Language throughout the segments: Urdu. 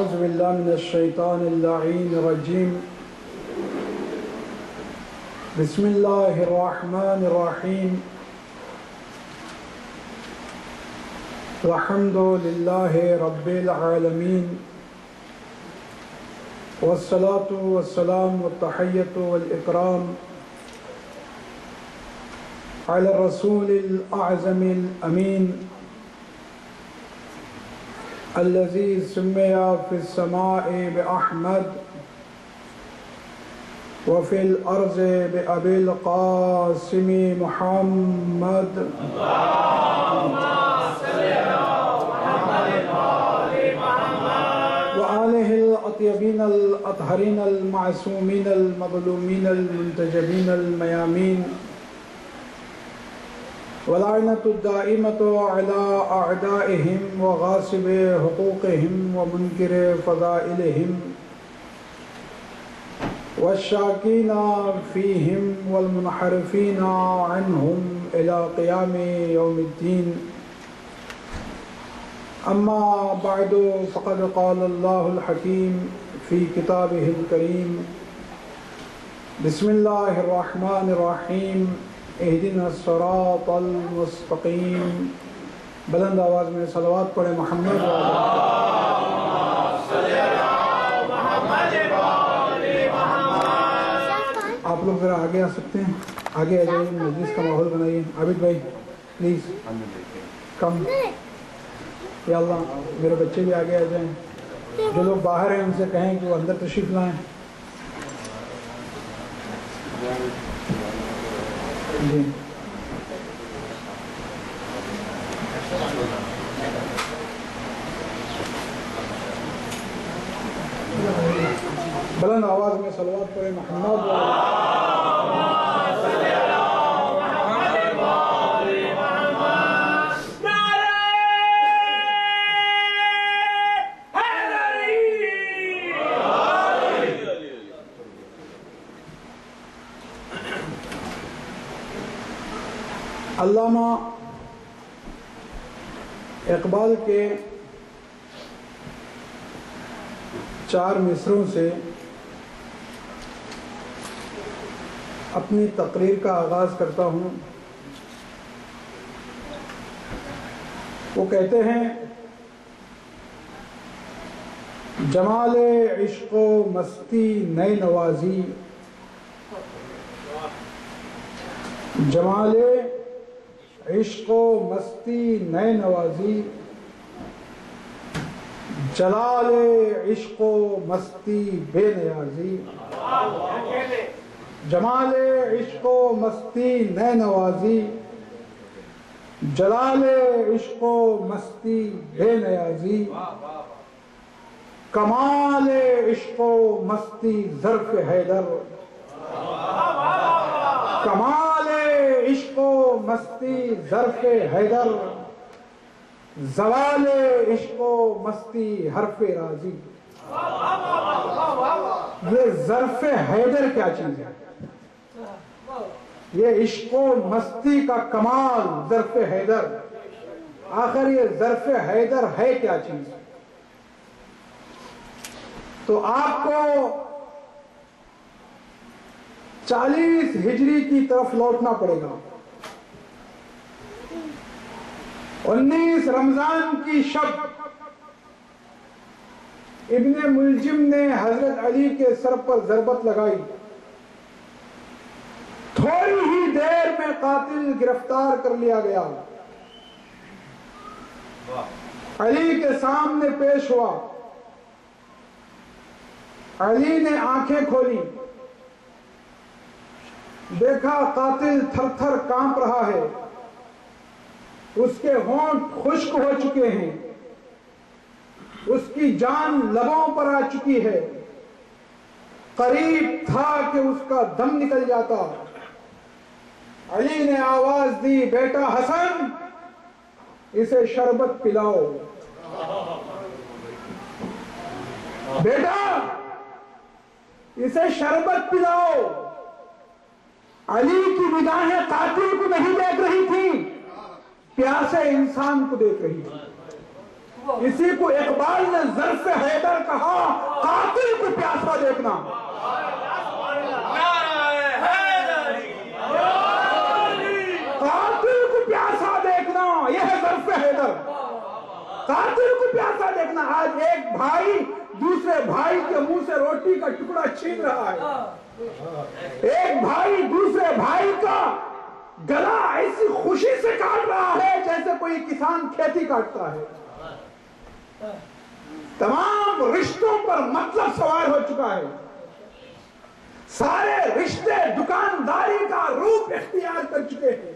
اعوذ باللہ من الشیطان اللعین الرجیم بسم اللہ الرحمن الرحیم الحمد للہ رب العالمین والصلاة والسلام والتحیۃ والاکرام علی الرسول الاعظم الامین الذي سمي في السماء بأحمد وفي الأرض بأبي القاسم محمد اللهم صل على محمد وآله الأطيبين الأطهرين المعصومين المظلومين المنتجبين الميامين ولعنة الدائمة على أعدائهم وغاصب حقوقهم ومنكر فضائلهم والشاكين فيهم والمنحرفين عنهم إلى قيام يوم الدين أما بعد فقد قال الله الحكيم في كتابه الكريم بسم الله الرحمن الرحيم اہدنا الصراط المستقیم. بلند آواز میں صلوات پڑھیں محمد آپ لوگ ذرا آگے آ سکتے ہیں, آگے آ جائیے, مجلس کا ماحول بنائیے. عابد بھائی پلیز کم. یا اللہ میرے بچے بھی آگے آ جائیں. جو لوگ باہر ہیں ان سے کہیں کہ وہ اندر تشریف لائیں. جی بلند آواز میں صلوات پڑھیں محمد علامہ اقبال کے 4 مصروں سے اپنی تقریر کا آغاز کرتا ہوں. وہ کہتے ہیں جمال عشق و مستی نئے نوازی, جمال عشق و مستی نئے نوازی, جلال عشق و مستی بے نیازی. جمال عشق و مستی نئے نوازی, جلال عشق و مستی بے نیازی, کمال عشق و مستی ظرف حیدر, کمال عشق و مستی ظرف حیدر, زوال عشق و مستی حرف راضی. یہ ظرف حیدر کیا چیز ہے؟ یہ عشق و مستی کا کمال ظرف حیدر. آخر یہ ظرف حیدر ہے کیا چیز؟ تو آپ کو 40 ہجری کی طرف لوٹنا پڑے گا. 19 رمضان کی شب ابن ملجم نے حضرت علی کے سر پر ضربت لگائی. تھوڑی ہی دیر میں قاتل گرفتار کر لیا گیا. علی کے سامنے پیش ہوا. علی نے آنکھیں کھولی, دیکھا قاتل تھر تھر کانپ رہا ہے, اس کے ہونٹ خشک ہو چکے ہیں, اس کی جان لبوں پر آ چکی ہے. قریب تھا کہ اس کا دم نکل جاتا. علی نے آواز دی, بیٹا حسن اسے شربت پلاؤ. بیٹا اسے شربت پلاؤ. علی کی نگاہیں قاتل کو نہیں دیکھ رہی تھی, پیاسے انسان کو دیکھ رہی تھی. اسی کو اقبال نے ظرف حیدر کہا، قاتل کو پیاسا دیکھنا۔ قاتل کو پیاسا دیکھنا، یہ ہے ظرف حیدر۔ قاتل کو پیاسا دیکھنا۔ آج ایک بھائی دوسرے بھائی کے منہ سے روٹی کا ٹکڑا چھین رہا ہے، ایک بھائی دوسرے بھائی کا گلا ایسی خوشی سے کاٹ رہا ہے جیسے کوئی کسان کھیتی کاٹتا ہے۔ تمام رشتوں پر مطلب سوار ہو چکا ہے، سارے رشتے دکانداری کا روپ اختیار کر چکے ہیں۔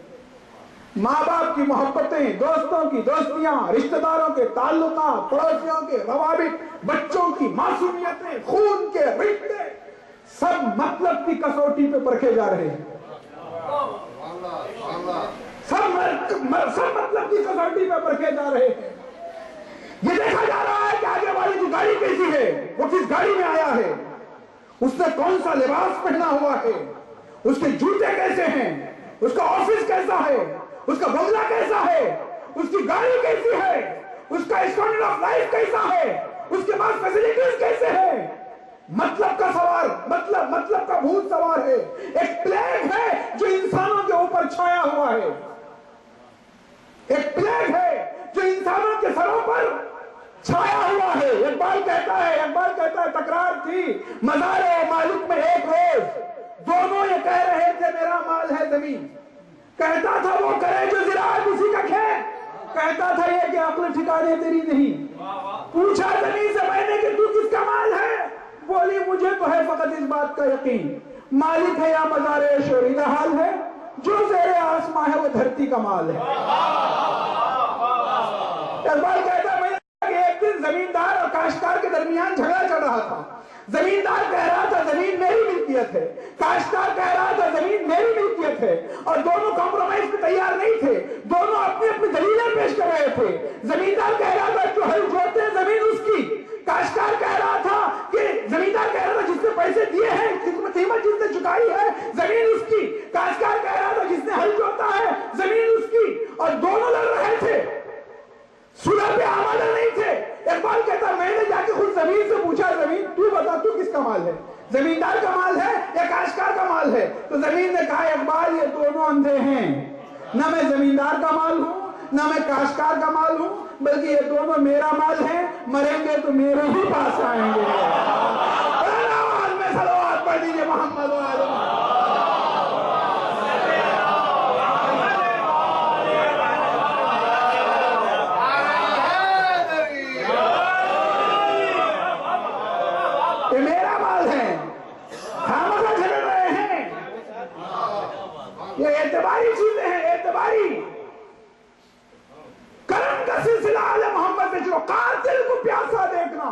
ماں باپ کی محبتیں، دوستوں کی دوستیاں، رشتہ داروں کے تعلقات، پڑوسیوں کے روابط، بچوں کی معصومیتیں، خون کے رشتے، سب مطلب کی کسوٹی پہ پرکھے جا رہے ہیں۔ سب مطلب کی کسوٹی پہ پرکھے جا رہے ہیں۔ یہ دیکھا جا رہا ہے کہ آگے والی کی گاڑی کیسی ہے، وہ کس گاڑی میں آیا ہے، اس نے کون سا لباس پہنا ہوا ہے، اس کے جوتے کیسے ہیں، اس کا آفس کیسا ہے، اس کا بنگلہ کیسا ہے، اس کی گاڑی کیسی ہے، اس کا اسٹینڈرڈ آف لائف کیسا ہے، اس کے پاس فیسلٹیز کیسے ہیں۔ مطلب کا سوار، مطلب کا بھوت سوار ہے، ایک پلیگ ہے جو انسانوں کے اوپر چھایا ہوا ہے، ایک پلیگ ہے جو انسانوں کے سروں پر چھایا ہوا ہے۔ اقبال کہتا ہے تکرار تھی مزار و مالک میں ایک روز، دونوں یہ کہہ رہے تھے میرا مال ہے زمین، کہتا تھا وہ کرے جو زراعت اسی کا کھیت، کہتا تھا یہ کہ عقل ٹھکانے تیری نہیں۔ پوچھا زمین سے میں نے کہ تو کس کا مال ہے، بولی مجھے تو ہے فقط اس بات کا یقین، مالک ہے یا مزار شوریدہ حال ہے، جو زیر آسماں ہے وہ دھرتی کا مال ہے۔ اقبال کہتا ہے کہ ایک دن زمیندار اور کاشتکار کے درمیان جھگڑا چل رہا تھا۔ زمیندار کہہ رہا تھا زمین میری ملکیت ہے، کاشتکار کہہ رہا تھا زمین میری ملکیت ہے، اور دونوں کمپرومائز پہ تیار نہیں تھے، دونوں اپنی اپنی دلیلیں پیش کر رہے تھے۔ زمیندار کہہ رہا تھا جو ہل جوتے ہیں زمین اس کی، کاشتکار کہہ رہا تھا کہ زمیندار کہہ رہا تھا جس نے پیسے دیے ہیں، قیمت جس نے چکائی ہے زمین اس کی، کاشتکار کہہ رہا تھا جس نے ہل جوتا ہے زمین اس کی، اور دونوں لڑ رہے تھے، صلح پہ آمادہ نہیں تھے۔ اقبال کہتا میں نے جا کے خود زمین سے پوچھا زمین تو بتا تو کس کا مال ہے، زمیندار کا مال ہے یا کاشتکار کا مال ہے؟ تو زمین نے کہا اقبال یہ دونوں اندھے ہیں، نہ میں زمیندار کا مال ہوں نہ میں کاشتکار کا مال ہوں، بلکہ یہ دونوں میرا مال ہے، مریں گے تو میرے ہی پاس آئیں گے۔ آواز میں صلوات پڑھ دیجئے محمد و آل محمد۔ یہ میرا مال ہے، خامخواہ جھگڑ رہے ہیں، یہ اعتباری چیزیں ہیں، اعتباری کرم کا سلسلہ آل محمد سے شروع۔ قاتل کو پیاسا دیکھنا،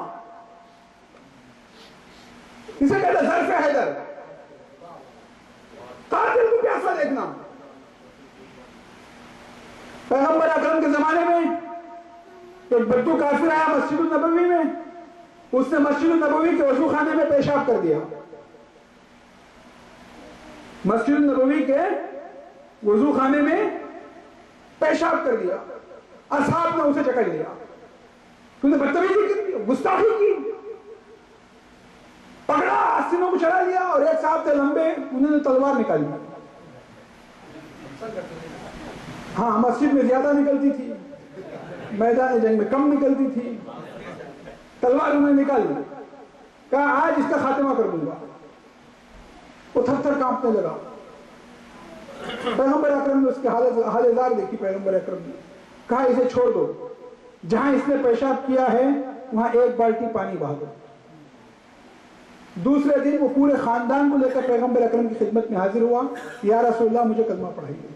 اسے کہتا ہے ظرف حیدر، قاتل کو پیاسا دیکھنا۔ پیغمبر اکرم کے زمانے میں ایک بدو کافر آیا مسجد النبوی میں، اس نے مسجد النبوی کے وضو خانے میں پیشاب کر دیا، مسجد النبوی کے وضو خانے میں پیشاب کر دیا۔ اصحاب نے اسے جکڑ لیا، تو نے بدتمیزی کی، گستاخی کی، پکڑا، آستینوں کو چڑھا لیا، اور ایک صاحب تھے لمبے، انہوں نے تلوار نکالی۔ ہاں مسجد میں زیادہ نکلتی تھی، میدان جنگ میں کم نکلتی تھی، تلوار انہوں نے نکال لی، کہا آج اس کا خاتمہ کر دوں گا۔ وہ تھر تھر کانپنے لگا۔ پیغمبر اکرم نے اس کے حال زار دیکھی، پیغمبر اکرم نے کہا اسے چھوڑ دو، جہاں اس نے پیشاب کیا ہے وہاں ایک بالٹی پانی بہا دو۔ دوسرے دن وہ پورے خاندان کو لے کر پیغمبر اکرم کی خدمت میں حاضر ہوا، یا رسول اللہ مجھے کلمہ پڑھائیے۔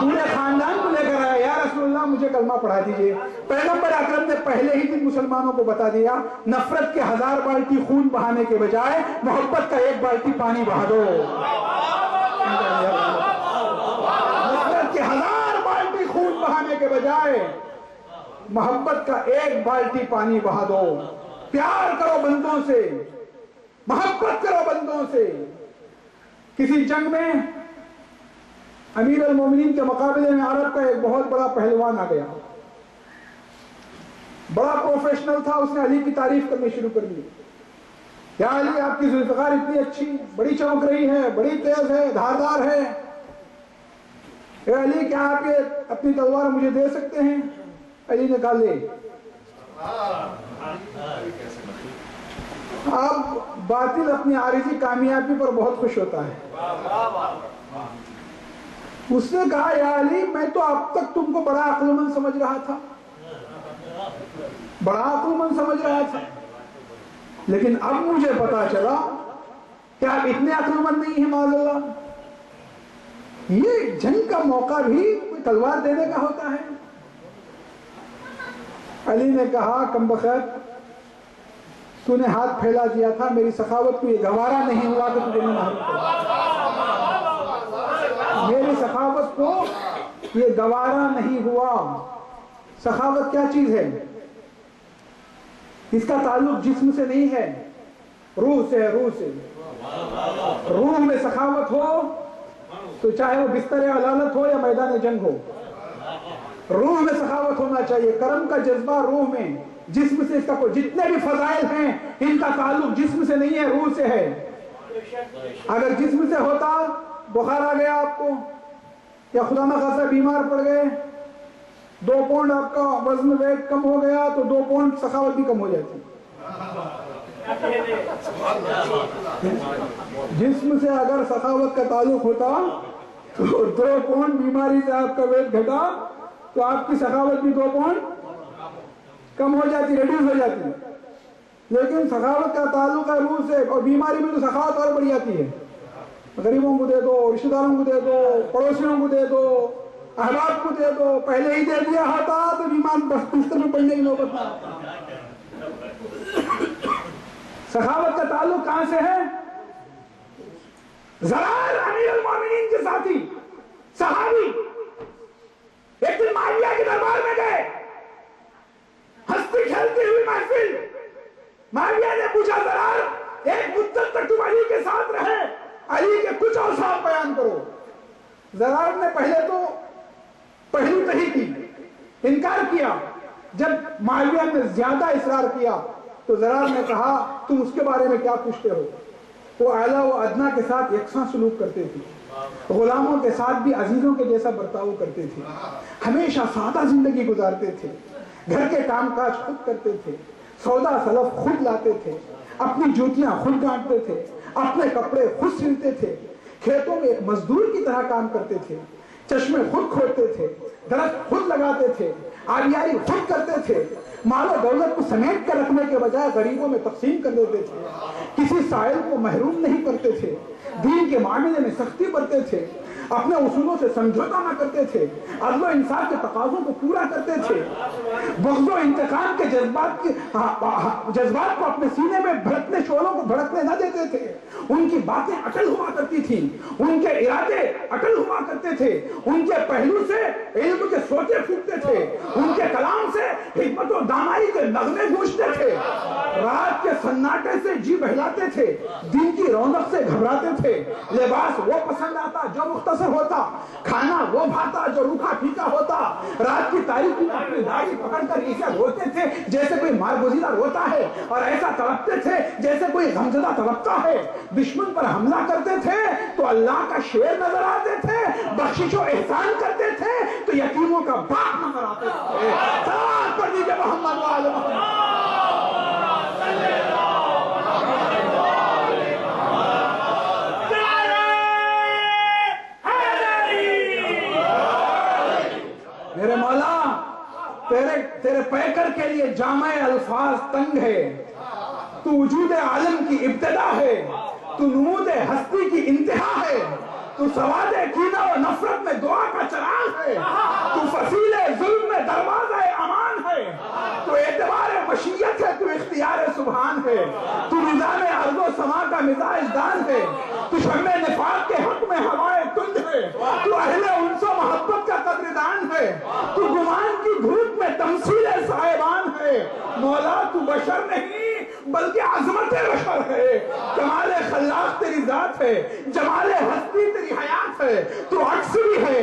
پورے خاندان کو لے کر آیا، یا رسول اللہ مجھے کلمہ پڑھا دیجئے۔ پیغمبر اکرم نے پہلے ہی دن مسلمانوں کو بتا دیا نفرت کے 1000 بالٹی خون بہانے کے بجائے محبت کا 1 بالٹی پانی بہا دو۔ نفرت کے 1000 بالٹی خون بہانے کے بجائے محبت کا 1 بالٹی پانی بہا دو۔ پیار کرو بندوں سے، محبت کرو بندوں سے۔ کسی جنگ میں امیر المومنین کے مقابلے میں عرب کا ایک بہت بڑا پہلوان آ گیا، بڑا پروفیشنل تھا، اس نے علی کی تعریف کرنی شروع کر دی. یا علی، آپ کی ذوالفقار اتنی اچھی، بڑی چمک رہی ہے، بڑی تیز ہے، دھاردار ہے. اے علی، کیا آپ یہ اپنی تلوار مجھے دے سکتے ہیں؟ علی نے کہا لے. اب باطل اپنی عارضی کامیابی پر بہت خوش ہوتا ہے. اس نے کہا یا علی، میں تو اب تک تم کو بڑا عقل مند سمجھ رہا تھا، بڑا عقل مند سمجھ رہا تھا، لیکن اب مجھے پتا چلا کہ آپ اتنے عقل مند نہیں ہیں معاذ اللہ. یہ جنگ کا موقع بھی کوئی تلوار دینے کا ہوتا ہے. علی نے کہا کم بخت، تو نے ہاتھ پھیلا دیا تھا، میری سخاوت کو یہ گوارا نہیں ہوا کہ تجھے نہیں معلوم کرا. میری سخاوت کو یہ گوارا نہیں ہوا. سخاوت کیا چیز ہے؟ اس کا تعلق جسم سے نہیں ہے، روح سے ہے. روح سے، روح میں سخاوت ہو تو چاہے وہ بستر علالت ہو یا میدان جنگ ہو، روح میں سخاوت ہونا چاہیے. کرم کا جذبہ روح میں، جسم سے اس کا کوئی، جتنے بھی فضائل ہیں ان کا تعلق جسم سے نہیں ہے، روح سے ہے. اگر جسم سے ہوتا، بخار آ گیا آپ کو یا خدا نخواستہ بیمار پڑ گئے، 2 پاؤنڈ آپ کا وزن ویٹ کم ہو گیا تو 2 پاؤنڈ سخاوت بھی کم ہو جاتی. جسم سے اگر سخاوت کا تعلق ہوتا تو 2 پاؤنڈ بیماری سے آپ کا ویٹ گھٹا تو آپ کی سخاوت بھی 2 پاؤنڈ کم ہو جاتی، ریڈیوس ہو جاتی. لیکن سخاوت کا تعلق ہے روح سے، اور بیماری میں تو سخاوت اور بڑھ جاتی ہے. غریبوں کو دے دو، رشتہ داروں کو دے دو، پڑوسیوں کو دے دو، احباب کو دے دو. پہلے ہی دے دیا ہوتا تو بیمار بستر میں پڑنے کی نوبت نہ. سخاوت کا تعلق کہاں سے ہے؟ زرار امیر المومنین کے ساتھی صحابی ایک دن معاویہ کے دربار میں گئے، ہنستی کھیلتی ہوئی محفل. معاویہ نے پوچھا زرار، ایک مدت تک تم علی کے ساتھ رہے، علی کے کچھ اوصاف بیان کرو. زرار نے پہلے تو پہلی تہی کی، انکار کیا. جب معاویہ نے زیادہ اصرار کیا تو زرار نے کہا تم اس کے بارے میں کیا پوچھتے ہو؟ وہ اعلیٰ و ادنا کے ساتھ یکساں سلوک کرتے تھے، غلاموں کے ساتھ بھی عزیزوں کے جیسا برتاؤ کرتے تھے، ہمیشہ سادہ زندگی گزارتے تھے، گھر کے کام کاج خود کرتے تھے، سودا سلف خود لاتے تھے، اپنی جوتیاں خود گانٹتے تھے، اپنے کپڑے خود سلتے تھے، کھیتوں میں ایک مزدور کی طرح کام کرتے تھے، چشمے خود کھودتے تھے، درخت خود لگاتے تھے، آبیاری خود کرتے تھے، مال و دولت کو سمیٹ کر رکھنے کے بجائے غریبوں میں تقسیم کر دیتے تھے، کسی سائل کو محروم نہیں کرتے تھے، دین کے معاملے میں سختی برتتے تھے، اپنے اصولوں سے سمجھوتا نہ کرتے تھے، عدل و انصاف کے تقاضوں کو پورا کرتے تھے، بغض و انتقام کے جذبات کو اپنے سینے میں بھڑکنے شعلوں کو بھڑکنے نہ دیتے تھے. ان کی باتیں اٹل ہوا کرتی تھیں، ان کے ارادے اٹل ہوا کرتے تھے، ان کے پہلو سے علم کے سوچے پھوٹتے تھے، ان کے کلام سے حکمت و دانائی کے نغمے گونجتے تھے، رات کے سناٹے سے جی بہلاتے تھے، دن کی رونق سے گھبراتے تھے. لباس وہ پسند آتا جو مختصر ہوتا، کھانا وہ بھاتا جو روکھا پھیکا ہوتا. رات کی تاریکی میں اپنی داڑھی پکڑ کر ایسے روتے تھے جیسے کوئی مارگزیدہ روتا ہے، اور ایسا تڑپتے تھے جیسے کوئی غمزدہ تڑپتا ہے. دشمن پر حملہ کرتے تھے تو اللہ کا شیر نظر آتے تھے، بخشش و احسان کرتے تھے تو یتیموں کا باپ نظر آتے تھے. صلوات پڑھ دیجئے محمد و آل محمد. میرے مولا، تیرے پیکر کے لیے جامع الفاظ تنگ ہے. تو وجود عالم کی ابتدا ہے، تو نمود ہستی کی انتہا ہے، تو سواد کینہ و نفرت میں دعا کا چراغ ہے، تو فصیل ظلم میں دروازہ امان ہے، تو اعتبار مشیت ہے، تو اختیار سبحان ہے، تو نظام ارض و سما کا مزاج دان ہے، تو شمع نفاق کے حق میں ہوائے تند ہے، تو اہل انس و محبت کا قدردان ہے، تو گمان کی دھوپ میں تمثیل صاحبان ہے. مولا تو بشر نہیں بلکہ عظمت بشر ہے. کمال خلاق تیری ذات ہے، جمال ہستی تیری حیات ہے، تو عکس بھی ہے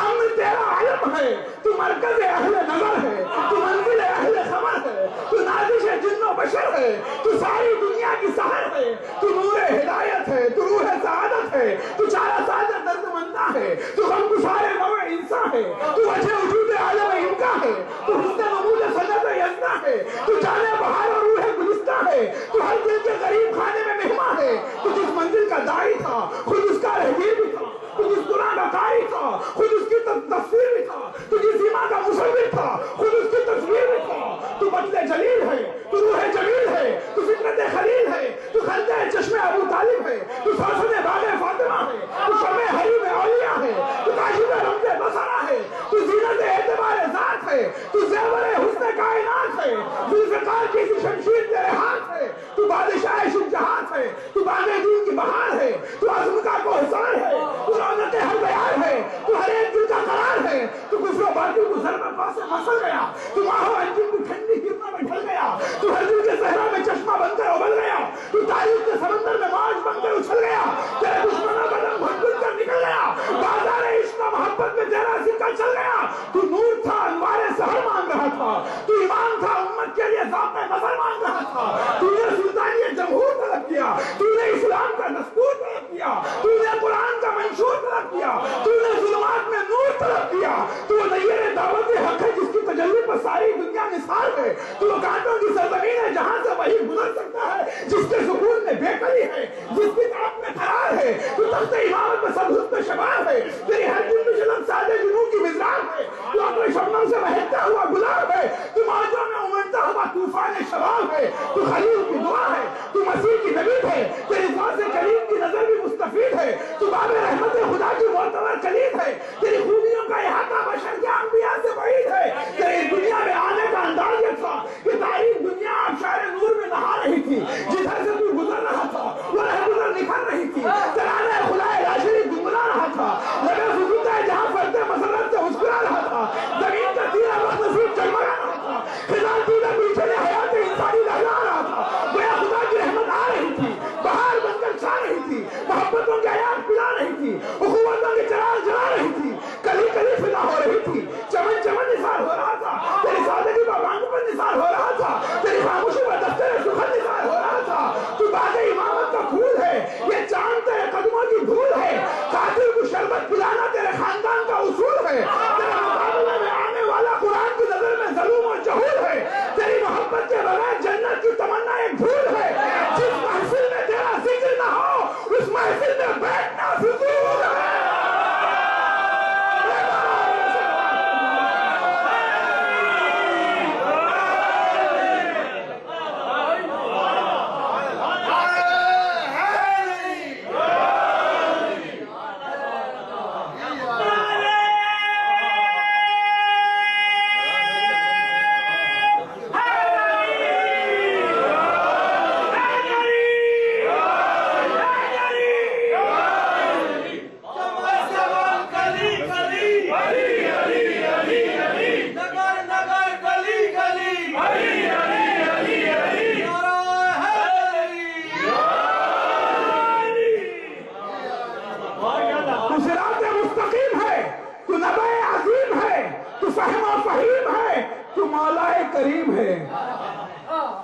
امن تیرا علم ہے، تو مرکز اہل نظر ہے، تو منزل اہل خبر ہے، تو نازش جن و بشر ہے، تو ساری دنیا کی سحر ہے، تو نور ہدایت ہے، تو روح سعادت ہے، تو چارہ ساز درد مندہ ہے، تو غم گسار نوع انسان ہے، تو وجہ وجود عالم امکان ہے، تو حسن نمود سنت یزدہ ہے، تو جانے بہار اور روح گلستہ ہے، تو ہر دل کے غریب خانے میں مہمان ہے، تو جس منزل کا داعی تھا خود اس کا رہگیر بھی تھا، تو جس قرآن کا قاری تھا خود اس کی تفسیر بھی تھا، تو جس ایمان کا مصور تھا خود اس کی تصویر بھی تھا، تو بطل جلیل ہے، تو روح جمیل ہے، تو فطرت خلیل ہے، تو خلدہ چشم ابو طالب ہے، تو ساسن باغ فاطمہ ہے، تو شمع حریم اولیاء ہے، تو کاشف رمز بصرہ ہے، تو زینت اعتبار ذات ہے، تو زیور حسن کائنات ہے، ذوالفقار کسی شمشیر تیرے ہاتھ ہے، تو بادشاہ شجاعت ہے، تو باغ دین کی بہار ہے، تو عزم کا کوہسار ہے، تو رونق ہر بیان ہے، تو ہر ایک دل کا قرار ہے، تو کفر و باطل کو ضرب پاس سے مسل گیا، تو ماہو انجم کی ٹھنڈی گرنا میں ڈھل گیا، تو ہر دل کے صحرا میں چشمہ بن کر ابل گیا، تو تاریخ کے سمندر میں موج بن کر اچھل گیا، تیرے دشمنوں کا دم گھٹ کر نکل گیا، بازار عشق و محبت میں تیرا سکہ چل گیا، تو نور تھا انوار سحر مانگ رہا تھا، تو ایمان تھا امت کے لیے ذوق نظر مانگ رہا تھا، تو نے سلطانی جمہور طلب کیا، تو نے اسلام کا دستور طلب کیا، تو نے قرآن کا منشور طلب کیا، تو نے ظلمات میں نور طلب کیا، تو وہ نیر دعوت حق ہے جس کی تجلی پر ساری دنیا نثار ہے، تو وہ کانٹوں کی سرزمین ہے جہاں سے وہی گزر سکتا ہے جس کے سکون میں بے قلی ہے، جس کی طرف میں قرار ہے، تو تخت امامت میں سب حسن شباب ہے، تیری ہر جن شلم سادے جنوں کی مزرار ہے، تو اپنے شبنم سے بہتا ہوا گلاب ہے، تو موجوں میں امڑتا ہوا طوفان شباب ہے، تو خلیل کی دعا ہے، تو مسیح کی نبی ہے، تیری ذات کریم کی نظر بھی مستفید ہے، تو باب رحمت خدا کی معتبر کلید ہے، تیری خوبیوں کا احاطہ بشر کے انبیاء سے بعید ہے، تیری دنیا میں آنے کا انداز یہ تھا کہ تاریخ دنیا آبشار نور میں نہا رہی تھی، جدھر سے تو گزر رہا تھا وہ رہ گزر نکھر رہی تھی، ترانے خدائے راشری گنگنا رہا تھا، لبے فضوطہ جہاں فرد مسرت سے مسکرا رہا تھا، زمین کا تیرا وقت نصیب جگمگا رہا تھا، خزان تیرا پیچھے نے حیات انسانی لہلا رہا تھا، گویا خدا کی رحمت آ رہی تھی، بہار بن کر چھا رہی تھی، محبتوں کے حیات پلا رہی تھی، اخوتوں کے چراغ جلا رہی تھی، کلی کلی فضا ہو رہی تھی، چمن چمن نثار ہو رہا تھا، تیری سادگی پر بانگ پر نثار ہو رہا تھا، تیری خاموشی پر دفتر سخن نثار ہو رہا تھا، تو باغ امامت کا پھول ہے، یہ چاند تیرے قدموں کی دھول ہے، قاتل کو شربت پلانا تیرے خاندان کا اصول ہے، تیرے مقابلے میں آنے والا قرآن کی نظر میں ظلم و جہول ہے، تیری محبت کے بغیر جنت کی تمنا ایک بھول ہے، جس محفل میں تیرا ذکر نہ ہو اس محفل میں بیٹھنا فضول ہے۔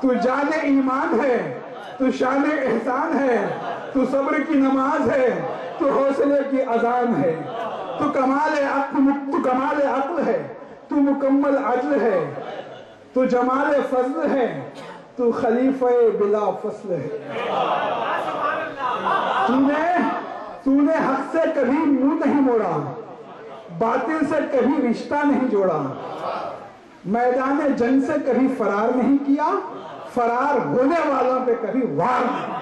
تو جان ایمان ہے، تو شان احسان ہے، تو صبر کی نماز ہے، تو حوصلے کی اذان ہے، تو کمال عقل ہے، تو مکمل عدل ہے، تو جمال فضل ہے، تو خلیفہ بلا فصل ہے۔ تو نے حق سے کبھی منہ نہیں موڑا، باطل سے کبھی رشتہ نہیں جوڑا، میدان جنگ سے کبھی فرار نہیں کیا، فرار ہونے والوں پہ کبھی وار نہیں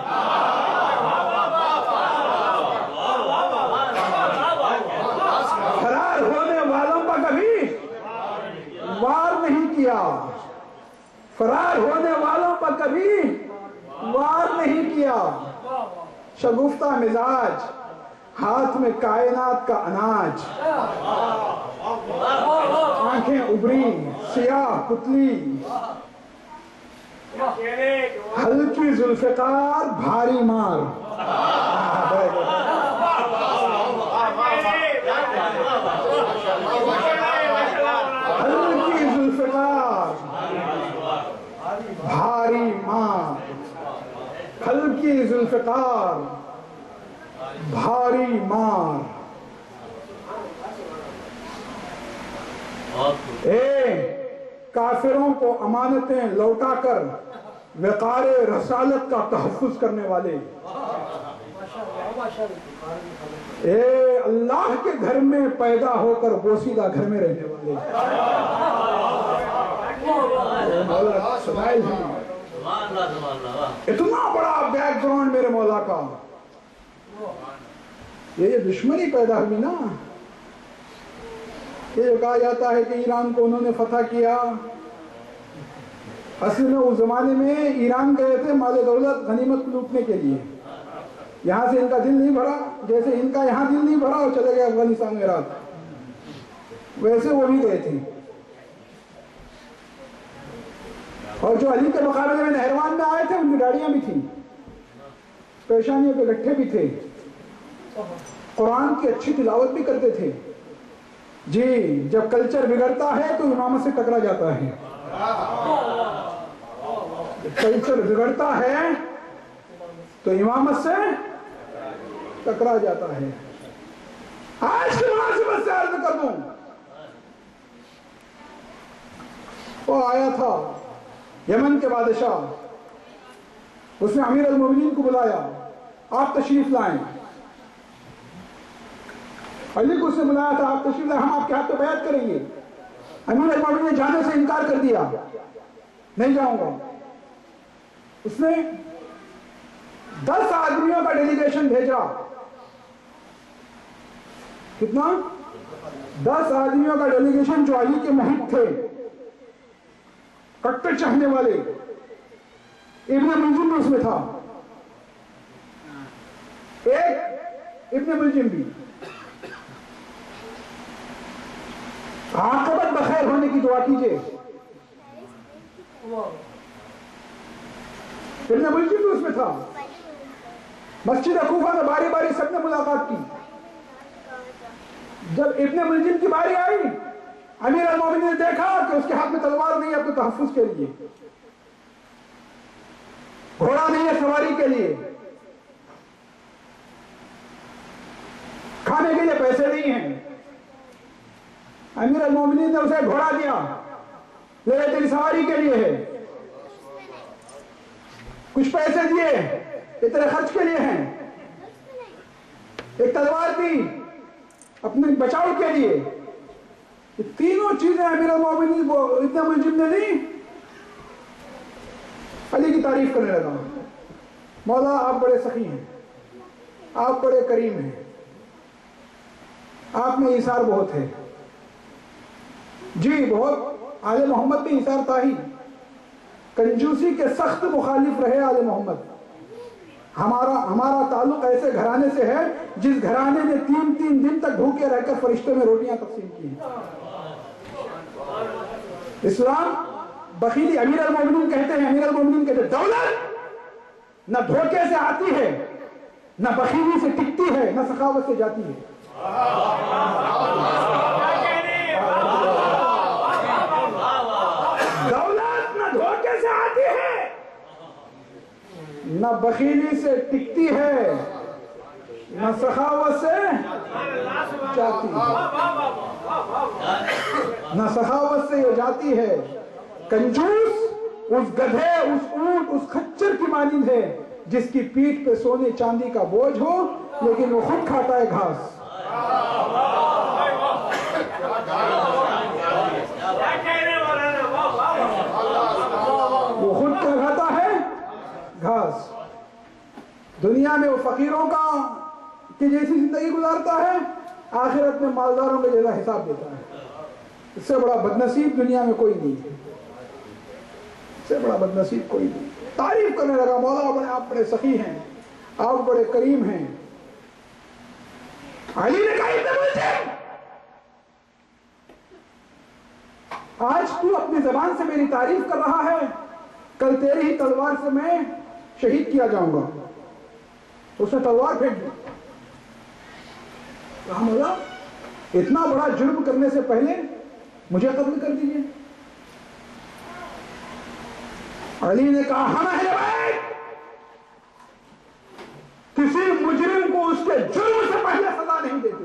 فرار ہونے والوں پہ کبھی وار نہیں کیا، فرار ہونے والوں پہ کبھی وار نہیں کیا، شگفتہ مزاج، ہاتھ میں کائنات کا اناج، آنکھیں ابری سیاہ پتلی، ہلکی ذوالفقار بھاری مار، کی ذوالفقار بھاری مار، کافروں کو امانتیں لوٹا کر وقار رسالت کا تحفظ کرنے والے، اللہ کے گھر میں پیدا ہو کر بوسیدہ گھر میں رہنے والے، اتنا بڑا بیک گراؤنڈ میرے مولا کا۔ یہ دشمنی پیدا ہوئی نا، یہ جو کہا جاتا ہے کہ ایران کو انہوں نے فتح کیا، اصل میں اس زمانے میں ایران گئے تھے مال دولت غنیمت لوٹنے کے لیے، یہاں سے ان کا دل نہیں بھرا، جیسے ان کا یہاں دل نہیں بھرا اور چلے گئے افغانستان میں رات، ویسے وہ بھی گئے تھے۔ اور جو علی کے مقابلے میں نہروان میں آئے تھے ان کی گاڑیاں بھی تھیں، پیشانیوں کے گٹھے بھی تھے، قرآن کی اچھی تلاوت بھی کرتے تھے۔ جی جب کلچر بگڑتا ہے تو امامت سے ٹکرا جاتا ہے، کلچر بگڑتا ہے تو امامت سے ٹکرا جاتا ہے۔ آج کی مناسبت سے عرض کر دوں، وہ آیا تھا یمن کے بادشاہ، اس نے امیر المومنین کو بلایا، آپ تشریف لائیں۔ علی کو اس نے بلایا تھا، آپ تشریف لائیں، ہم آپ کے ہاتھ پہ بیعت کریں گے۔ امیر المومنین نے جانے سے انکار کر دیا، نہیں جاؤں گا۔ اس نے 10 آدمیوں کا ڈیلیگیشن بھیجا، کتنا؟ 10 آدمیوں کا ڈیلیگیشن جو علی کے محب تھے، کٹر چاہنے والے، ابن ملجم بھی اس میں تھا، ایک ابن ملجم بھی۔ عاقبت بخیر ہونے کی دعا کیجئے۔ ابن ملجم بھی اس میں تھا۔ مسجد کوفہ میں باری باری سب نے ملاقات کی۔ جب ابن ملجم کی باری آئی، امیر المومنین نے دیکھا کہ اس کے ہاتھ میں تلوار نہیں ہے اپنے تحفظ کے لیے، گھوڑا نہیں ہے سواری کے لیے، کھانے کے لیے پیسے نہیں ہیں۔ امیر المومنین نے اسے گھوڑا دیا، لے تیری سواری کے لیے ہے، کچھ پیسے دیے یہ تیرے خرچ کے لیے ہیں، ایک تلوار دی اپنے بچاؤ کے لیے۔ یہ تینوں چیزیں امیر المومنین کو ابن ملجم نے دی۔ علی کی تعریف کرنے لگا، مولا آپ بڑے سخی ہیں، آپ بڑے کریم ہیں، آپ میں ایثار بہت ہے۔ جی بہت، آل محمد میں ایثار تھا ہی، کنجوسی کے سخت مخالف رہے آل محمد۔ ہمارا تعلق ایسے گھرانے سے ہے جس گھرانے نے 3 دن تک بھوکے رہ کر فرشتوں میں روٹیاں تقسیم کی ہیں۔ اسلام بخیلی، امیر المومنین کہتے ہیں دولت نہ دھوکے سے آتی ہے، نہ بخیلی سے ٹکتی ہے، نہ سخاوت سے جاتی ہے۔ دولت نہ دھوکے سے آتی ہے، نہ بخیلی سے ٹکتی ہے، نہ سخاوت سے جاتی ہے، نہ سخاوت سے یہ جاتی ہے۔ کنجوس اس گدھے، اس اونٹ، اس خچر کی مانند ہے جس کی پیٹھ پہ سونے چاندی کا بوجھ ہو لیکن وہ خود کھاتا ہے گھاس۔ وہ خود کیا کھاتا ہے؟ گھاس۔ دنیا میں وہ فقیروں کی جیسی زندگی گزارتا ہے، آخرت میں مالداروں کے جیسا حساب دیتا ہے۔ اس سے بڑا بدنصیب دنیا میں کوئی نہیں ہے، اس سے بڑا بدنصیب کوئی نہیں۔ تعریف کرنے لگا، مولا آپ بڑے سخی ہیں، آپ بڑے کریم ہیں۔ علی نے کہا ابن ملجم، آج تو اپنی زبان سے میری تعریف کر رہا ہے، کل تیری ہی تلوار سے میں شہید کیا جاؤں گا۔ اس نے تلوار پھینک دی۔ کہا مولا اتنا بڑا جرم کرنے سے پہلے مجھے قتل کر دیجئے۔ علی نے کہا ہم اہل بیت کسی مجرم کو اس کے جرم سے پہلے سزا نہیں دیتے.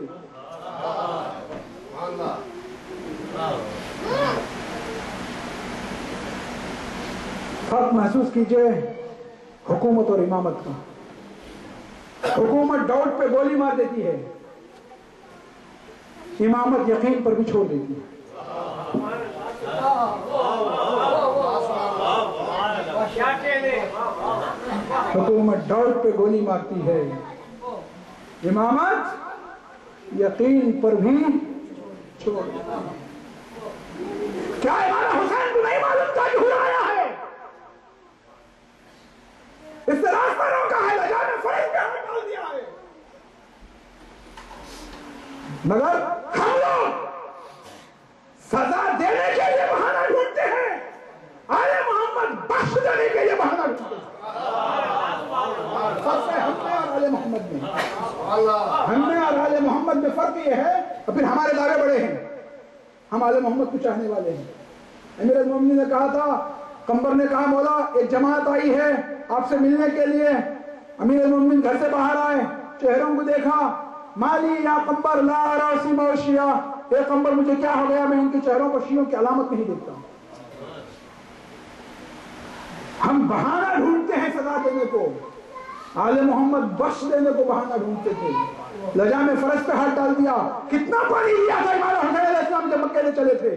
فرق محسوس کیجئے حکومت اور امامت کا. حکومت ڈاؤٹ پہ گولی مار دیتی ہے، امامت یقین پر بھی چھوڑ دیتی ہے. حکومت ڈاؤٹ پہ گولی مارتی ہے، امامت یقین پر بھی چھوڑ دیتی ہے. کیا امام حسین کو نہیں معلوم تھا کہ ہوا آیا ہے؟ اس سے راستہ روکا ہے، لجام فرض پہ ہمیں ڈال دیا ہے. مگر ہم لوگ سزا دینے کے لیے بہانہ ڈھونڈتے ہیں، آل محمد بخش دینے کے لیے بہانہ ڈھونڈتے ہیں. فرق ہے ہم میں اور آل محمد میں. ہم میں اور آل محمد میں فرق یہ ہے، اور پھر ہمارے دعوے بڑے ہیں، ہم آل محمد کو چاہنے والے ہیں. امیر المومنین نے کہا تھا، قمبر نے کہا مولا ایک جماعت آئی ہے آپ سے ملنے کے لیے. امیر المومنین گھر سے باہر آئے، چہروں کو دیکھا، مالی یا قمبر لا ارى سیما الشیعہ، اے قمبر مجھے کیا ہو گیا، میں ان کے چہروں کو شیعوں کی علامت نہیں دیکھتا. ہم بہانہ ڈھونڈتے ہیں سزا دینے کو، آل محمد بخش دینے کو بہانہ ڈھونڈتے تھے. لجام فرض پہ ہاتھ ڈال دیا. کتنا پانی لیا تھا امام حسین علیہ السلام جب مکے میں چلے تھے؟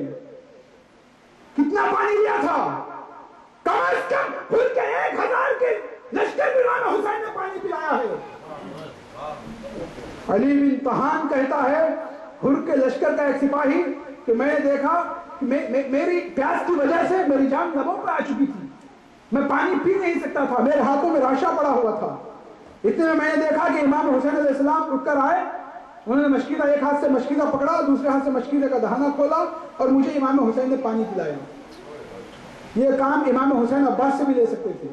کتنا پانی لیا تھا؟ کم از کم پھر کے 1000 کے لشکر بھی امام حسین نے پانی پلایا ہے. علی بن طحان کہتا ہے حر کے لشکر کا ایک سپاہی کہ میں نے دیکھا کہ میری پیاس کی وجہ سے میری جان لبوں پہ آ چکی تھی، میں پانی پی نہیں سکتا تھا، میرے ہاتھوں میں راشا پڑا ہوا تھا. اتنے میں نے دیکھا کہ امام حسین علیہ السلام اٹھ کر آئے، انہوں نے مشکیزہ ایک ہاتھ سے مشکیزہ پکڑا، دوسرے ہاتھ سے مشکیزہ کا دہانہ کھولا اور مجھے امام حسین نے پانی پلایا. یہ کام امام حسین عباس سے بھی لے سکتے تھے،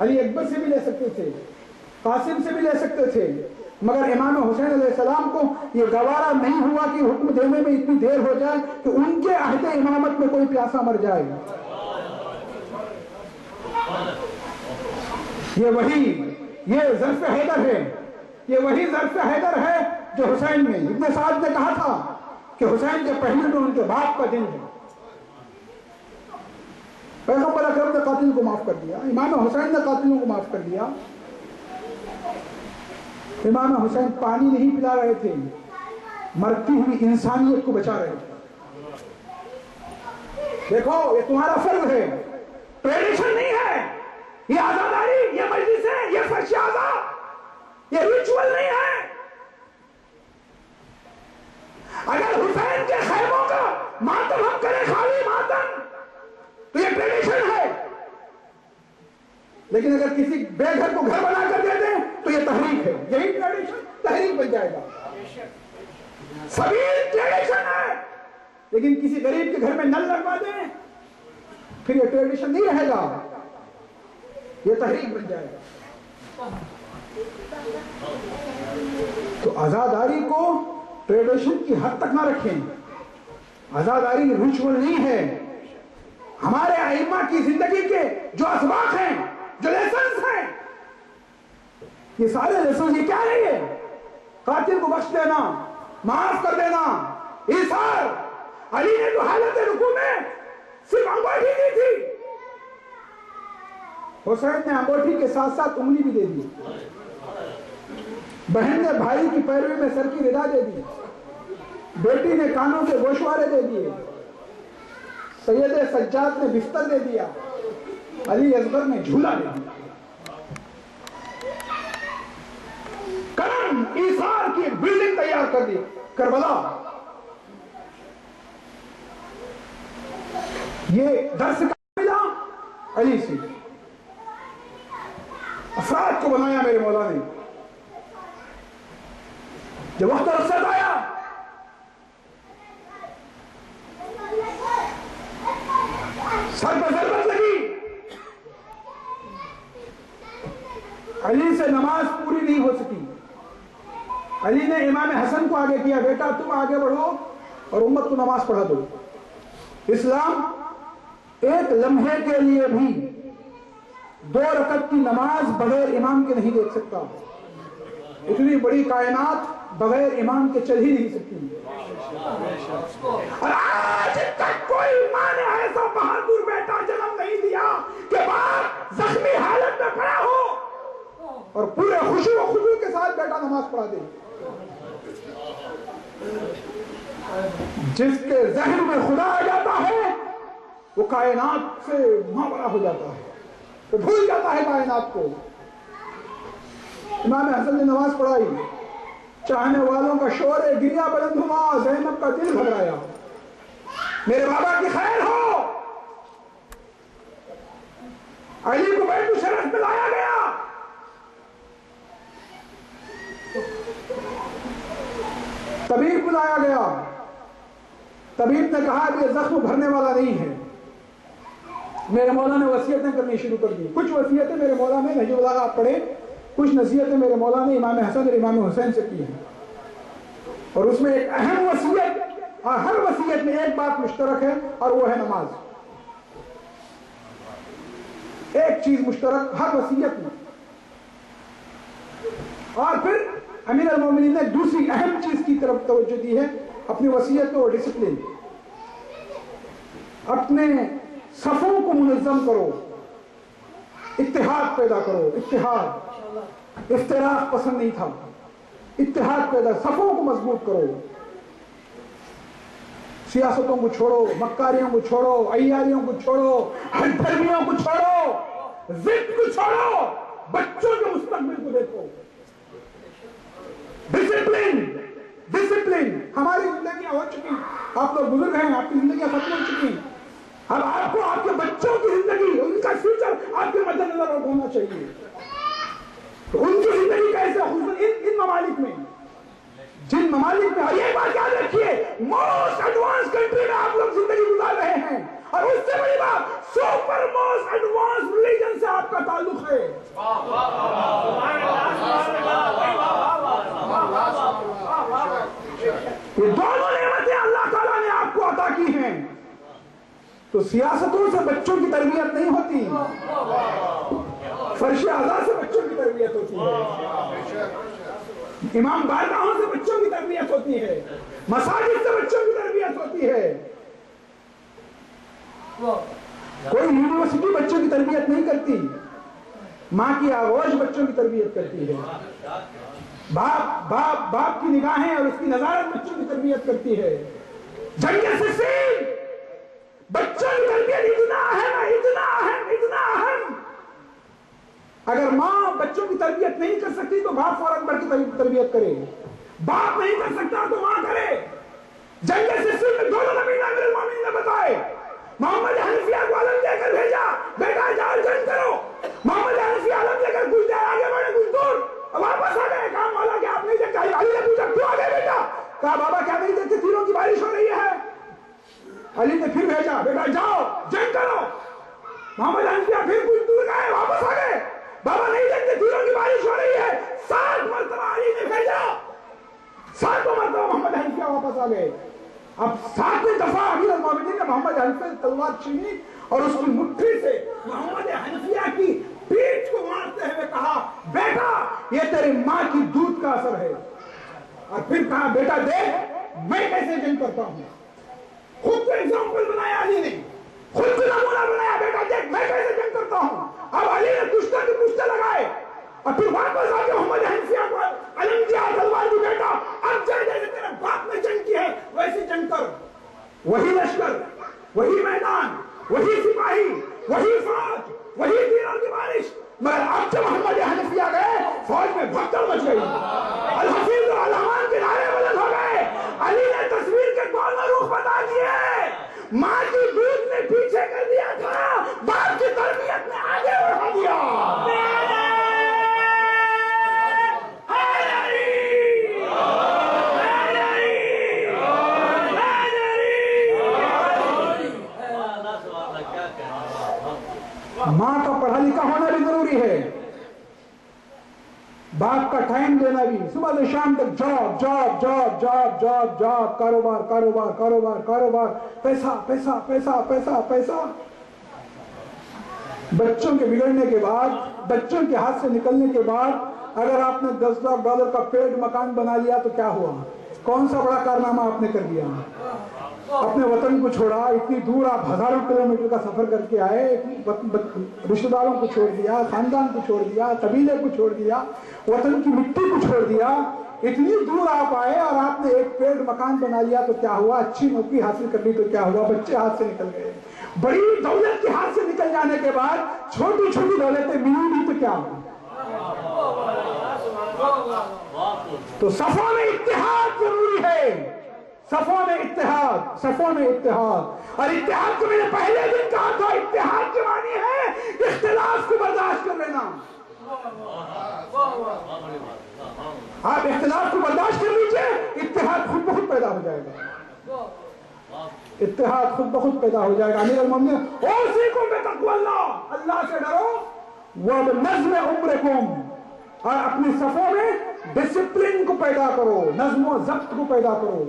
علی اکبر سے بھی لے سکتے تھے، قاسم سے بھی لے سکتے تھے، مگر امام حسین علیہ السلام کو یہ گوارا نہیں ہوا کہ حکم دینے میں اتنی دیر ہو جائے کہ ان کے عہد امامت میں کوئی پیاسا مر جائے. یہ ظرف حیدر ہے، یہ وہی ظرف حیدر ہے جو حسین میں ابن سعد نے کہا تھا کہ حسین کے پہلو میں ان کے باپ کا دل ہے. پیغمبر اکرم نے قاتل کو معاف کر دیا، امام حسین نے قاتلوں کو معاف کر دیا. امام حسین پانی نہیں پلا رہے تھے، مرتی ہوئی انسانیت کو بچا رہے تھے. دیکھو یہ تمہارا فرض ہے، ٹریڈیشن نہیں ہے، یہ آزاداری، یہ مجلس ہے، یہ فرش آزاد، یہ ریچول نہیں ہے. اگر حسین کے خیموں کا ماتم ہم کریں خالی ماتم تو یہ ٹریڈیشن ہے، لیکن اگر کسی بے گھر کو گھر بنا کر دے دیں تو یہ تحریک ہے. یہی ٹریڈیشن تحریک بن جائے گا. سبیل ٹریڈیشن ہے، لیکن کسی غریب کے گھر میں نل لگوا دیں پھر یہ ٹریڈیشن نہیں رہے گا، یہ تحریک بن جائے گا. تو آزاداری کو ٹریڈیشن کی حد تک نہ رکھیں. آزاداری ریچول نہیں ہے. ہمارے ائمہ کی زندگی کے جو اسباق ہیں، جو لیسنز ہیں، یہ سارے لیسنز یہ کیا ہے؟ قاتل کو بخش دینا، معاف کر دینا، ایثار. علی نے تو حالت رکوع میں صرف انگوٹھی دی تھی، حسین نے انگوٹھی کے ساتھ ساتھ انگلی بھی دے دی. بہن نے بھائی کی پیروی میں سر کی ردا دے دی، بیٹی نے کانوں کے گوشوارے دے دیے، سید سجاد نے بستر دے دیا، علی اصغر نے جھولا دے دیا. کرم ایثار کی ایک بلڈنگ تیار کر دی کربلا. یہ درس کا ملا علی سے. افراد کو بنایا میرے مولا نے. جب وقت رخصت آیا سر پر ضربت لگی، علی سے نماز پوری نہیں ہو سکی. علی نے امام حسن کو آگے کیا، بیٹا تم آگے بڑھو اور امت کو نماز پڑھا دو. اسلام ایک لمحے کے لیے بھی 2 رکعت کی نماز بغیر امام کے نہیں دیکھ سکتا. اتنی بڑی کائنات بغیر امام کے چل ہی نہیں سکتی. اور آج تک کوئی ماں نے ایسا بہادر بیٹا جنم نہیں دیا کہ باپ زخمی حالت میں پڑا ہو اور پورے خشوع و خضوع کے ساتھ بیٹا نماز پڑھا دے. جس کے ذہن میں خدا آ جاتا ہے وہ کائنات سے ماورا ہو جاتا ہے, وہ بھول جاتا ہے کائنات کو. امام حسن نے نماز پڑھائی, چاہنے والوں کا شور گریا بلند ہوا, زینب کا دل گھبرایا, میرے بابا کی خیر ہو. علی کو بیت الشرف میں لایا گیا, طبیب کو لایا گیا. طبیب نے کہا کہ یہ زخم بھرنے والا نہیں ہے. میرے مولا نے وصیتیں کرنی شروع کر دی. کچھ وصیتیں میرے مولا نے نجیب اللہ آپ پڑھے, کچھ نصیحتیں میرے مولا نے امام حسن اور امام حسین سے کی ہیں. اور اس میں ایک اہم وصیت, ہر وصیت میں ایک بات مشترک ہے اور وہ ہے نماز. ایک چیز مشترک ہر وصیت میں. اور پھر امیر المومنین نے دوسری اہم چیز کی طرف توجہ دی ہے اپنی وصیت کو, ڈسپلن. اپنے صفوں کو منظم کرو, اتحاد پیدا کرو. اتحاد, افتراق پسند نہیں تھا, اتحاد پیدا, صفوں کو مضبوط کرو. سیاستوں کو چھوڑو, مکاریوں کو چھوڑو, عیاریوں کو چھوڑو, ہٹ دھرمیوں کو چھوڑو, ضد کو چھوڑو, بچوں کے مستقبل کو دیکھو. Discipline, discipline. ہماری زندگیاں ہو چکی, آپ لوگ بزرگ ہیں, آپ کی زندگیاں ختم ہو چکی. اب آپ کو آپ کے بچوں کی زندگی, ان کا فیوچر آپ کے مد نظر ہونا چاہیے. تو ان کی زندگی کیسے, خصوصاً ان ممالک میں, جن ممالک میں, اور یہ بات یاد رکھیے, موسٹ ایڈوانس کنٹری میں آپ لوگ زندگی گزار رہے ہیں, اور اس سے بڑی بات سپر موسٹ ایڈوانس ریلیجن سے آپ کا تعلق ہے. یہ دونوں نعمتیں اللہ تعالیٰ نے آپ کو عطا کی ہیں. تو سیاستوں سے بچوں کی تربیت نہیں ہوتی, فرش اعضاء سے بچوں کی تربیت ہوتی ہے, امام بارگاہوں سے بچوں کی تربیت ہوتی ہے, مساجد سے بچوں کی تربیت ہوتی ہے. کوئی یونیورسٹی بچوں کی تربیت نہیں کرتی, ماں کی آغوش بچوں کی تربیت کرتی ہے. باپ کی نگاہیں اور اس کی نظارت بچوں کی تربیت کرتی ہے. جنگ صفین بچوں کی تربیت اتنا اہم ہے, اتنا اہم, اتنا اہم. اگر ماں بچوں کی تربیت نہیں کر سکتی تو باپ فوراً بڑھ کے تربیت کرے. باپ نہیں کر سکتا تو ماں کرے. جنگ صفین میں دونوں نبی امیر المومنین نے بتائے, محمد حنفیہ کو علم دے کر بھیجا, بیٹا جاؤ جنگ کرو. محمد حنفیہ علم دے کر کچھ دیر آگے بڑھے, کچھ دور واپس آ گئے. کہا مولا کہ آپ نہیں دیکھتے. علی نے پوچھا کیوں آ گئے بیٹا؟ کہا بابا کیا نہیں دیکھتے, تیروں کی بارش ہو رہی ہے. علی نے پھر بھیجا, بیٹا جاؤ جنگ کرو. محمد حنفیہ پھر کچھ دور گئے, واپس آ گئے. بابا نہیں دیکھتے, تیروں کی بارش ہو رہی ہے. 7 مرتبہ علی نے بھیجا, 7 مرتبہ محمد حنفیہ واپس آ گئے. اب 7ویں دفعہ امیر المومنین نے محمد حنفیہ تلوار چھینی اور اس کی مٹھی سے محمد حنفیہ کی پیٹھ کو مارتے ہوئے کہا, بیٹا یہ تیری ماں کی دودھ کا اثر ہے. اور پھر کہا, بیٹا دیکھ میں کیسے جنگ کرتا ہوں. خود کو ایگزامپل بنایا علی نے, خود کو نمونہ بنایا, بیٹا دیکھ میں کیسے جنگ کرتا ہوں. اب علی نے کشتہ کی پشتے لگائے اور پھر واپس آ کے محمد حنفیہ کو علم دیا تلوار کی, بیٹا اب جیسے تیرے باپ نے جنگ کی ہے ویسی جنگ کر. وہی لشکر, وہی میدان, وہی سپاہی, وہی فوج, وہی تیروں کی بارش. مگر اب جب محمد حنفیہ گئے فوج میں بھگدڑ مچ گئی, الحفیظ و الرحمان کے نعرے بلند ہو گئے. علی نے تصویر کے دونوں رخ بتا دیے. ماں کی دودھ نے پیچھے کر دیا تھا, باپ کی تربیت نے آگے بڑھا دیا. ماں کا پڑھا لکھا ہونا بھی ضروری ہے, باپ کا ٹائم دینا بھی. صبح سے شام تک job job job job job job, کاروبار کاروبار کاروبار کاروبار, پیسہ پیسہ پیسہ پیسہ پیسہ. بچوں کے بگڑنے کے بعد، بچوں کے ہاتھ سے نکلنے کے بعد اگر آپ نے $10,00,000 کا پیڑ مکان بنا لیا تو کیا ہوا؟ کون سا بڑا کارنامہ آپ نے کر دیا؟ اپنے وطن کو چھوڑا، اتنی دور آپ ہزاروں کلومیٹر کا سفر کر کے آئے، رشتہ داروں کو چھوڑ دیا، خاندان کو چھوڑ دیا، قبیلے کو چھوڑ دیا، وطن کی مٹی کو چھوڑ دیا، اتنی دور آپ آئے اور آپ نے ایک پیڑ مکان بنا لیا تو کیا ہوا؟ اچھی نوکری حاصل کر لی تو کیا ہوا؟ بچے ہاتھ سے نکل گئے۔ بڑی دولت کے ہاتھ سے نکل جانے کے بعد چھوٹی چھوٹی دولتیں ملی نہیں تو کیا ہوا؟ تو صفوں میں اتحاد ضروری ہے، صفوں میں اتحاد، صفوں میں اتحاد۔ اور اتحاد کو میں نے پہلے دن کہا تھا، اتحاد کے معنی ہے اختلاف کو برداشت کر لینا۔ آپ اختلاف کو برداشت کر لیجئے، اتحاد خود بخود پیدا ہو جائے گا، اتحاد خود بخود پیدا ہو جائے گا۔ امیر المومنین اوصیکم بتقوی اللہ، اللہ سے ڈرو، وبنظم امرکم، اور اپنی صفوں میں ڈسپلن کو پیدا کرو، نظم و ضبط کو پیدا کرو۔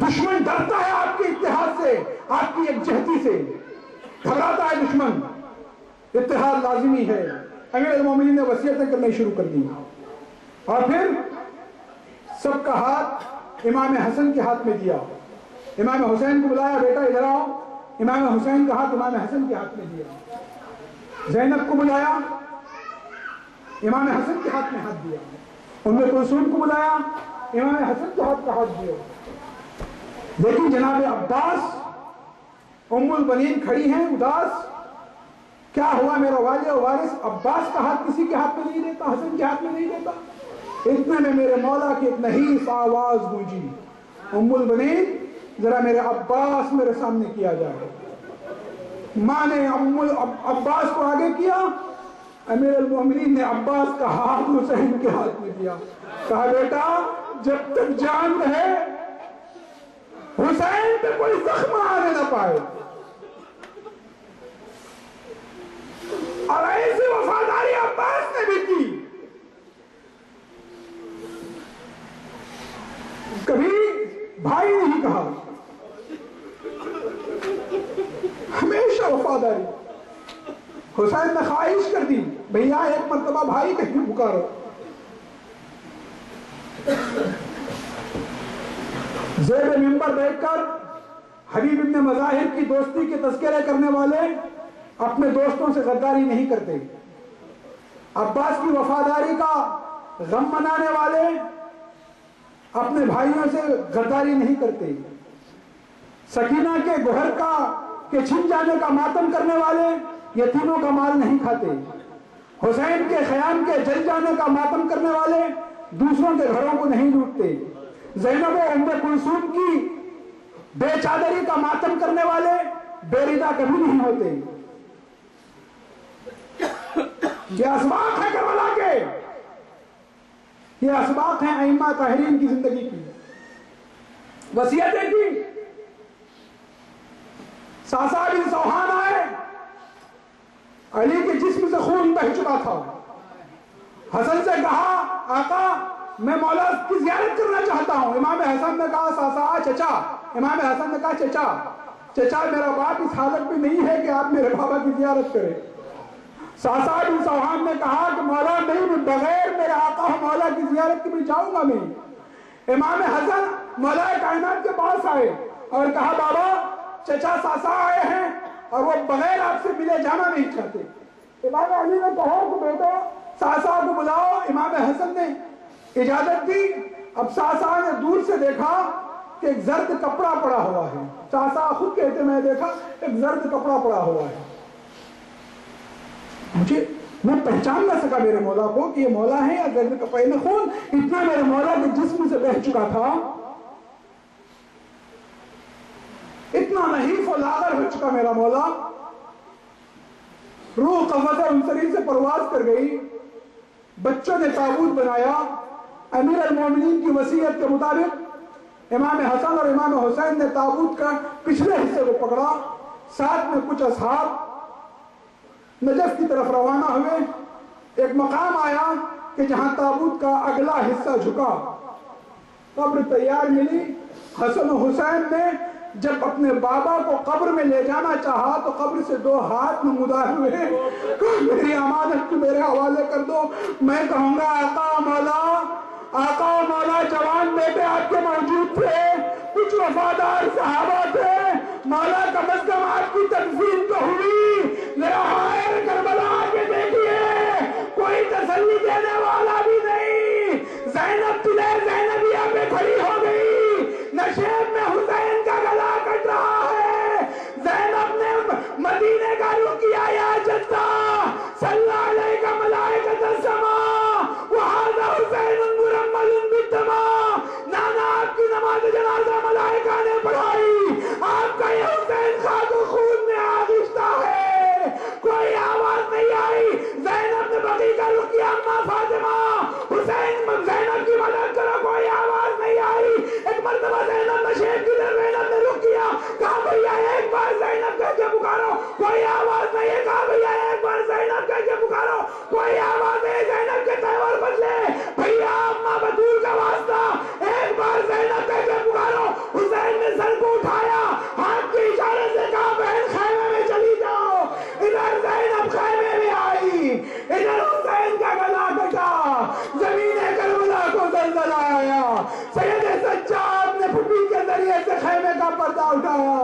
دشمن ڈرتا ہے آپ کے اتحاد سے، آپ کی یکجہتی سے گھبراتا ہے دشمن۔ اتحاد لازمی ہے۔ امیر المومنین نے وصیتیں کرنے شروع کر دی، اور پھر سب کا ہاتھ امام حسن کے ہاتھ میں دیا۔ امام حسین کو بلایا، بیٹا ادھر آؤ۔ امام حسین کا ہاتھ امام حسن کے ہاتھ میں دیا۔ زینب کو بلایا، امام حسن کے ہاتھ میں ہاتھ دیا۔ ام کلثوم کو بلایا، امام حسن کے ہاتھ کا ہاتھ دیا۔ لیکن جناب عباس، ام البنین کھڑی ہیں اداس، کیا ہوا میرا والی و وارث؟ عباس کا ہاتھ کسی کے ہاتھ میں نہیں دیتا، حسن کے ہاتھ میں نہیں دیتا۔ اتنے میں میرے مولا کی ایک نحیف آواز گونجی، ام البنین ذرا میرے عباس میرے سامنے کیا جائے۔ ماں نے عباس کو آگے کیا، امیر المومنین نے عباس کا ہاتھ حسین کے ہاتھ میں دیا، کہا بیٹا جب تک جان رہے حسین پہ کوئی زخم آنے نہ پائے۔ اور ایسی وفاداری عباس نے بھی کی، کبھی بھائی نہیں کہا، ہمیشہ وفاداری۔ حسین نے خواہش کر دی، بھیا ایک مرتبہ بھائی کہیں پکارو۔ زیر ممبر بیٹھ کر حبیب ابن مظاہر کی دوستی کے تذکرے کرنے والے اپنے دوستوں سے غداری نہیں کرتے، عباس کی وفاداری کا غم منانے والے اپنے بھائیوں سے غداری نہیں کرتے، سکینہ کے گوہر کے چھن جانے کا ماتم کرنے والے یتیموں کا مال نہیں کھاتے، حسین کے خیام کے جل جانے کا ماتم کرنے والے دوسروں کے گھروں کو نہیں لوٹتے، زینب و ام کلثوم کی بے چادری کا ماتم کرنے والے بے ردا کبھی نہیں ہوتے۔ یہ اسباق ہے کربلا کے، یہ اسباق ہیں ائمہ طاہرین کی زندگی کی، وصیتیں کی۔ ساسا بن سوہان آئے، علی کے جسم سے خون بہہ چکا تھا، حسن سے کہا آقا میں مولا کی زیارت کرنا چاہتا ہوں۔ امام حسن نے کہا ساسا چچا، امام حسن نے کہا چچا میرا باپ اس حالت میں نہیں ہے کہ آپ میرے بابا کی زیارت کریں۔ ساسا بن سوہان نے کہا کہ مولا نہیں، بغیر میرے آقا مولا کی زیارت کے بھی جاؤں گا نہیں۔ امام حسن مولا کائنات کے پاس آئے اور کہا بابا چچا ساسا آئے ہیں اور وہ بغیر آپ سے ملے جانا نہیں چاہتے۔ امام علی نے کہا کہ بیٹا ساسا کو بلاؤ۔ امام حسن نے اجازت دی۔ اب ساسا نے دور سے دیکھا کہ ایک زرد کپڑا پڑا ہوا ہے، ساسا خود کہتے میں دیکھا ایک زرد کپڑا پڑا ہوا ہے، میں پہچان نہ سکا میرے مولا کو کہ یہ مولا ہے یا زرد کپڑے میں خون اتنا میرے مولا کے جسم سے بہہ چکا تھا، اتنا نحیف و لاغر ہو چکا میرا مولا۔ روح قبضہ انصری سے پرواز کر گئی، بچوں نے تابوت بنایا۔ امیر المومنین کی وصیت کے مطابق امام حسن اور امام حسین نے تابوت کا پچھلے حصے کو پکڑا، ساتھ میں کچھ اصحاب نجف کی طرف روانہ ہوئے۔ ایک مقام آیا کہ جہاں تابوت کا اگلا حصہ جھکا، قبر تیار ملی، حسن و حسین نے جب اپنے بابا کو قبر میں لے جانا چاہا تو قبر سے 2 ہاتھ میں مدار ہوئے، میری امانت کو میرے حوالے کر دو، میں کہوں گا آقا مولا جوان بیٹے آپ کے موجود تھے، کچھ وفادار صحابہ تھے، مولا کم از کم آپ کی تدفین تو ہوئی، ذرا ہائے کربلا آگے دیکھیے، کوئی تسلی دینے والا بھی نہیں۔ زینب تلے زینبیہ پہ کھڑی ہو گئی، نشیب میں حسین کا گلا کٹ رہا ہے، زینب نے مدینے کا رخ کیا، یا جدہ صلی علیہ کا ملائکۃ السماء وہذا حسین مرمل بالدماء، نانا آپ کی نماز جنازہ ملائکہ نے پڑھائی، آپ کا یہ حسین خاک و خون میں آغشتہ ہے، کوئی آواز نہیں آئی۔ زینب نے بقی کا رخ کیا، اماں فاطمہ حسین زینب کی مدد کرو، کوئی آواز نہیں آئی۔ ایک مرتبہ زینب نشیب کی طرف زینب نے رخ کیا، کہا بھیا ایک بار زینب کہہ کے پکارو، کوئی آواز نہیں ہے، کہا بھیا ایک بار زینب کہہ کے پکارو، کوئی آواز نہیں، زینب کے تیور بدلے، بھیا اماں بطول کا واسطہ، ایک بار زینب کہہ کے پکارو۔ حسین نے سر کو اٹھایا، ہاتھ کے اشارے سے کہا بہن خیمے میں چلی جاؤ، ادھر زینب خیمے میں آئی، ادھر حسین کا گلا کٹا، زمین کربلا کو زلزلہ آیا، سید سجاد نے پھوپھی کے ذریعے سے خیمے کا پردہ اٹھایا،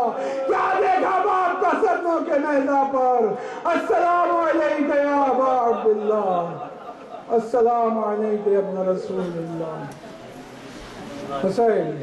کیا دیکھا باپ کا صدموں کے نیزہ پر، السلام علیک یا ابا عبداللہ، السلام علیک یا ابن رسول اللہ۔ حسین